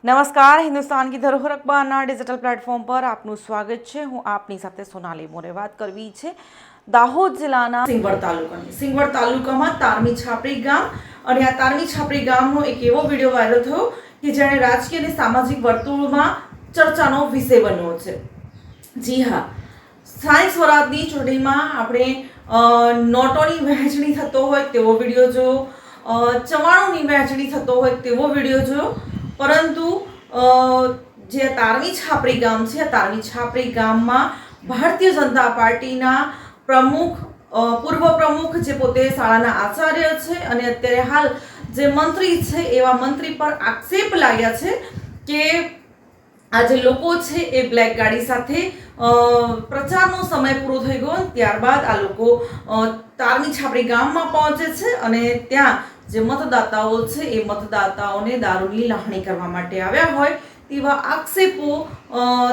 નમસ્કાર, હિન્દુસ્તાન की धरोहर अखबाરના ડિજિટલ પ્લેટફોર્મ પર આપનું સ્વાગત છે। હું આપની સાથે સોનાલી મોરે વાત કરવી છે દાહોદ જિલ્લાના સિંગવડ તાલુકામાં તારમી છાપરી ગામ અને આ તારમી છાપરી ગામનો એક એવો વિડીયો વાયરલ થયો કે જેણે રાજકીય અને સામાજિક વર્તુળમાં ચર્ચાનો વિષય બન્યો છે। જી હા, સ્થાનિક સ્વરાજની ચૂંટણીમાં આપણે નોટોની વહેંચણી થતો હોય તેવો વિડીયો જોયો, ચવાણોની વહેંચણી થતો હોય તેવો વિડીયો જોયો, પરંતુ જે તારમી છાપરી ગામ છે, તારમી છાપરી ગામમાં ભારતીય જનતા પાર્ટીના પ્રમુખ, પૂર્વ પ્રમુખ જે પોતે શાળાના આચાર્ય છે અને અત્યારે હાલ જે મંત્રી છે એવા મંત્રી પર આક્ષેપ લાગ્યા છે કે આ જે લોકો છે એ બ્લેક ગાડી સાથે પ્રચારનો સમય પૂરો થઈ ગયો, ત્યારબાદ આ લોકો તારમી છાપરી ગામમાં પહોંચે છે અને ત્યાં જે મતદાતાઓ છે એ મતદાતાઓને દારૂની લાહણી કરવા માટે આવ્યા હોય તેવા આક્ષેપો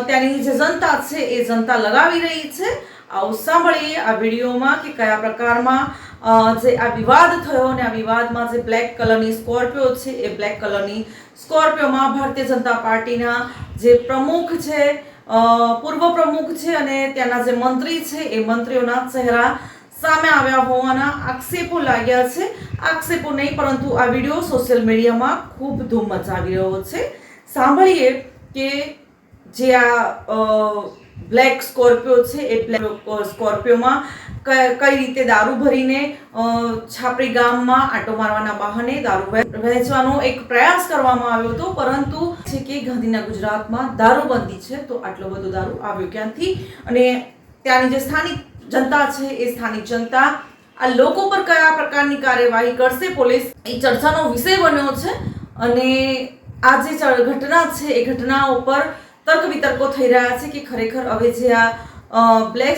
ત્યાંની જે જનતા છે એ જનતા લગાવી રહી છે। આવો સાંભળીએ આ વિડીયોમાં કે કયા પ્રકારમાં જે આ વિવાદ થયો અને આ વિવાદમાં જે બ્લેક કલરની સ્કોર્પિયો છે એ બ્લેક કલરની સ્કોર્પિયોમાં ભારતીય જનતા પાર્ટીના જે પ્રમુખ છે, પૂર્વ પ્રમુખ છે અને ત્યાંના જે મંત્રી છે એ મંત્રીઓના ચહેરા સામે આવ્યા હોવાના આક્ષેપો લાગ્યા છે। આક્ષેપો નહીં પરંતુ આ વિડીયો સોશિયલ મીડિયામાં ખૂબ ધૂમ મચાવી રહ્યો છે। સાંભળીએ કે જે આ બ્લેક સ્કોર્પિયો છે એ બ્લેક સ્કોર્પિયોમાં કઈ રીતે દારૂ ભરીને છાપરી ગામમાં આંટો મારવાના બહાને દારૂ વહેંચવાનો એક પ્રયાસ કરવામાં આવ્યો હતો, પરંતુ છે કે ગાંધીના ગુજરાતમાં દારૂબંધી છે તો આટલો બધો દારૂ આવ્યો ક્યાંથી અને ત્યાંની જે સ્થાનિક જનતા છે એ સ્થાનિક જનતા આ લોકો પર કયા પ્રકારની કાર્યવાહી કરશે પોલીસ, એ ચર્ચાનો વિષય બન્યો છે। અને આ જે ઘટના છે એ ઘટના ઉપર તર્ક વિતર્કો થઈ રહ્યા છે કે ખરેખર હવે જે આ બ્લેક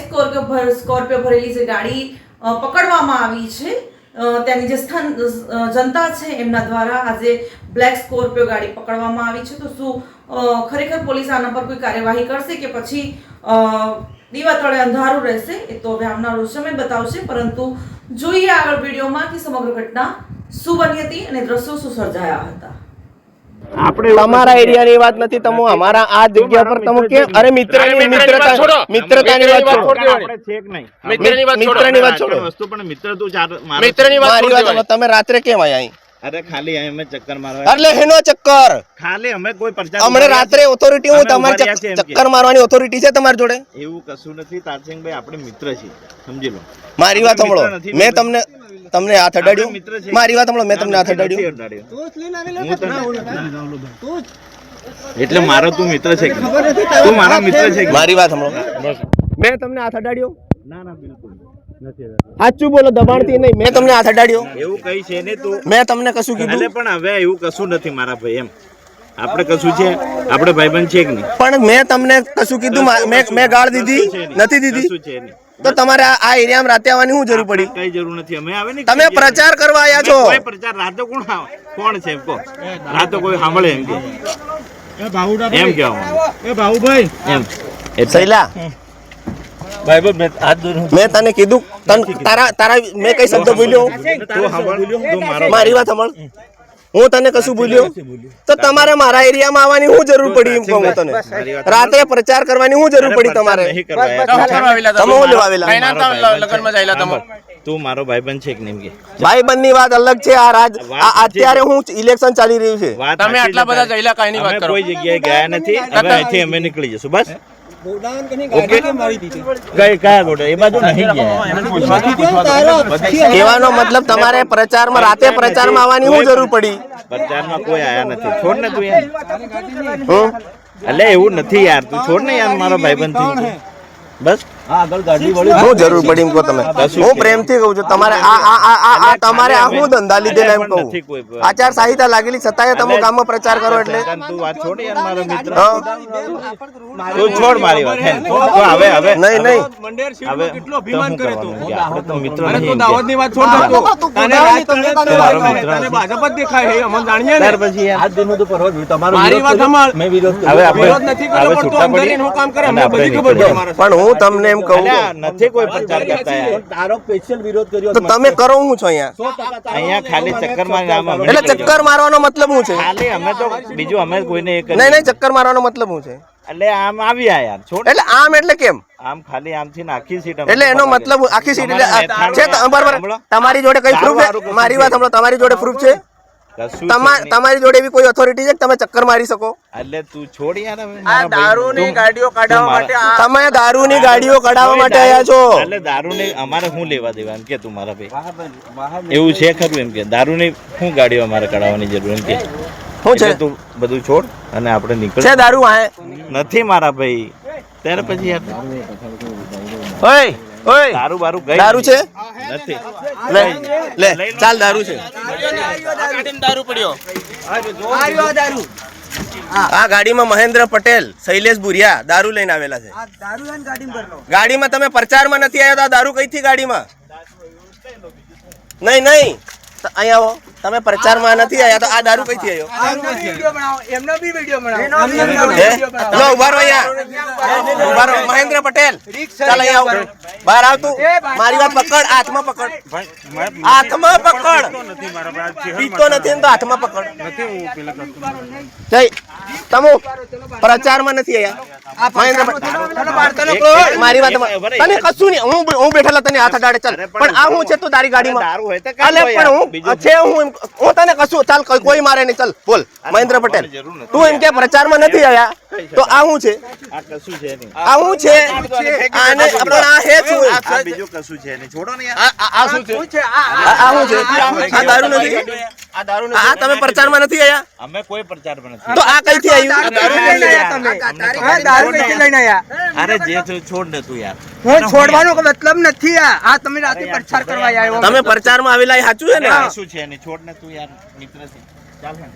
સ્કોર્પિયો ભરેલી જે ગાડી પકડવામાં આવી છે, ત્યાંની જે જનતા છે એમના દ્વારા આજે બ્લેક સ્કોર્પિયો ગાડી પકડવામાં આવી છે, તો શું ખરેખર પોલીસ આના પર કોઈ કાર્યવાહી કરશે કે પછી દીવા તળે અંધારું રહેશે એ તો હવે આવનારો સમય બતાવશે। પરંતુ જોઈએ આગળ વિડીયોમાં કે સમગ્ર ઘટના શું બની હતી અને દ્રશ્યો શું સર્જાયા હતા। આપણે તમારા એરિયાની વાત નથી, તમે અમારા આ જગ્યા પર તમે કે અરે મિત્રતાની વાત છોડો, મિત્રની વાત છોડો વસ્તુ પણ મિત્ર તું મિત્રની વાત તમે રાત્રે કેમ આયા અહીં? અરે ખાલી અમે ચક્કર મારવા, એટલે હેનો ચક્કર ખાલી અમે કોઈ પ્રચાર અમને રાત્રે ઓથોરિટી હું તમારી ચક્કર મારવાની ઓથોરિટી છે તમારી જોડે? એવું કશું નથી તારસિંહભાઈ, આપણે મિત્ર છીએ, સમજી લો। મારી વાત સાંભળો, મેં તમને હાથ અડાડ્યો? મારી વાત સાંભળો, મેં તમને હાથ અડાડ્યો એટલે મારો તું મિત્ર છે, તું મારા મિત્ર છે? મારી વાત સાંભળો, મેં તમને હાથ અડાડ્યો? ના ના બિલકુલ નથી। સાચું બોલો, દબાણથી નહીં। મેં તમને હાથ અડાડ્યો? એવું કઈ છે ને તું, મેં તમને કશું કીધું? પણ હવે એવું કશું નથી મારા ભાઈ, એમ આપણે કશું છે, આપણે ભાઈબંધ છે કે નહીં? પણ મેં તમને કશું કીધું? મેં ગાળ દીધી નથી? દીધી તો તમારે આ એરિયામાં રાતે આવવાની શું જરૂર પડી? કઈ જરૂર નથી, અમે આવે ને તમે પ્રચાર કરવા આવ્યા છો? કોઈ પ્રચાર રાતે કોણ છે કો? રાતે કોઈ સાંભળે એમ કે એમ કેવા એ બાહુભાઈ એમ શૈલા મેં તને કીધું તારા મેં કઈ શબ્દ બોલ્યો? મારી વાત સાંભળ, હું તને કશું બોલ્યો? તો તમારે મારા એરિયામાં આવવાની શું જરૂર પડી? એમ કહું તને રાત્રે પ્રચાર કરવાની શું જરૂર પડી તમારે? તું મારો ભાઈબંધ છે કે નહીં? ભાઈબંધ ની વાત અલગ છે, અત્યારે હું ઇલેક્શન ચાલી રહ્યું છે, તમે આટલા બધા જઈલા કઈ ની વાત કરો? કોઈ જગ્યાએ ગયા નથી, હવે અહીંથી અમે નીકળી જશું બસ। કહેવાનો મતલબ તમારે પ્રચારમાં રાતે પ્રચારમાં આવવાની શું જરૂર પડી? પ્રચારમાં કોઈ આયા નથી, છોડ ને તું યાર, એટલે એવું નથી યાર, તું છોડ ને યાર, મારો ભાઈબંધ છે બસ। શું જરૂર પડી એમ કહો તમે? હું પ્રેમથી કહું છું, તમારે તમારે આ હું ધંધા લીધે એમ કહું? આચાર સંહિતા લાગેલી છતાંય તમે ગામમાં પ્રચાર કરો એટલે તું વાત છોડ યાર, મારો મિત્ર તું છોડ મારી વાત, હવે નહીં હવે કેટલો અભિમાન કરે તો આપણે તો મિત્ર નહીં, તું દાવતની વાત છોડ દો, તને ભાજપ જ દેખાય છે, અમને જાણીએ ને પછી આજ દિનનું તો પરવા તમારો મારી વાત સાંભળ, મેં વિરોધ, હવે આપણે વિરોધ નથી કરતો, પણ તું અંદર હું કામ કરે અમને બધી ખબર છે। પણ હું તમને એમ એમ કહું અલ્યા, નથી કોઈ પ્રચાર કરતા યાર. તારો સ્પેશિયલ વિરોધ કર્યો તો તમે કરો હું છો અહીંયા 100% અહીંયા ખાલી ચક્કર મારીને આમ અમે એટલે નીકળી ચક્કર મારવાનો મતલબ શું છે જઈએ. ખાલી અમે તો બીજું અમે કોઈને એ નહીં નહીં ચક્કર મારવાનો મતલબ શું છે એટલે આમ આવ્યા યાર છોડ એટલે આમ એટલે કેમ આમ ખાલી આમથી ને આખી સીટ એટલે એનો મતલબ આખી સીટ એટલે છે બરાબર તમારી જોડે કઈ પ્રૂફ છે મારી વાત સાંભળો તમારી જોડે પ્રૂફ છે તમારી જોડે એવી કોઈ ઓથોરિટી છે કે તમે ચક્કર મારી શકો એટલે તું છોડ યાર હવે આ મારા ભાઈ. દારૂની તું- ગાડીઓ તું કાઢવા મારા- માટે તમે દારૂની ગાડીઓ કઢાવવા માટે આવ્યા છો એટલે દારૂની અમારે શું લેવા દેવા એમ કે તું મારા ભાઈ એવું છે ખરું એમ કે દારૂની શું ગાડીઓ અમારે કઢાવવાની જરૂર એમ કે શું છે એટલે તું બધું છોડ અને આપણે નીકળ છે દારૂ આ નથી મારા ભાઈ ત્યારે પછી યાર ઓય ઓય દારૂ બારૂ ગઈ દારૂ છે નથી લે લે ચાલ દારૂ છે આ ગાડીમાં મહેન્દ્ર પટેલ શૈલેષ ભુરિયા દારૂ લઈને આવેલા છે ગાડીમાં તમે પ્રચારમાં નથી આવ્યા તો આ દારૂ કઈથી ગાડીમાં નહીં નહીં તો અહીંયા આવો તમે પ્રચારમાં નથી આવ્યા તો આ દારૂ કઈથી આવ્યો હે? લો ઉભા રહો અહીંયા ઉભા રહો મહેન્દ્ર પટેલ ચાલ અહીંયા આવો બહાર આવ તું મારી વાત પકડ હાથમાં પકડ હાથમાં પકડ પીતો નથી ને તો હાથમાં પકડ જય તમે પ્રચારમાં નથી આવ્યા મહેન્દ્ર પટેલ મારી વાત તને કશું નહીં હું બેઠેલા તને હાથ અડાડે ચાલ પણ આ હું છે તું તારી ગાડીમાં દારૂ હોય તો અલે કાઢો પણ યાર. હું બીજું છે હું તને કશું ચાલ કોઈ મારે નહીં ચાલ બોલ મહેન્દ્ર પટેલ તું એમ કે પ્રચારમાં નથી આવ્યા તો આ શું છે આ કશું છે નહીં આ શું છે આને પણ આ હે શું આ બીજું કશું છે નહીં છોડો ને યાર આ શું છે આ શું છે આ દારૂ નથી આ દારૂ આ તમે પ્રચારમાં નથી આવ્યા અમે કોઈ પ્રચારમાં નથી તો આ કઈથી આવ્યું અરે જે થયું છોડ ને તું યાર છોડવાનો કોઈ મતલબ નથી આ તમે રાતે પ્રચાર કરવા આવ્યો તમે પ્રચારમાં આવેલા એ સાચું છે ને શું છે નહીં છોડ ને તું યાર મિત્ર છે ચાલ ને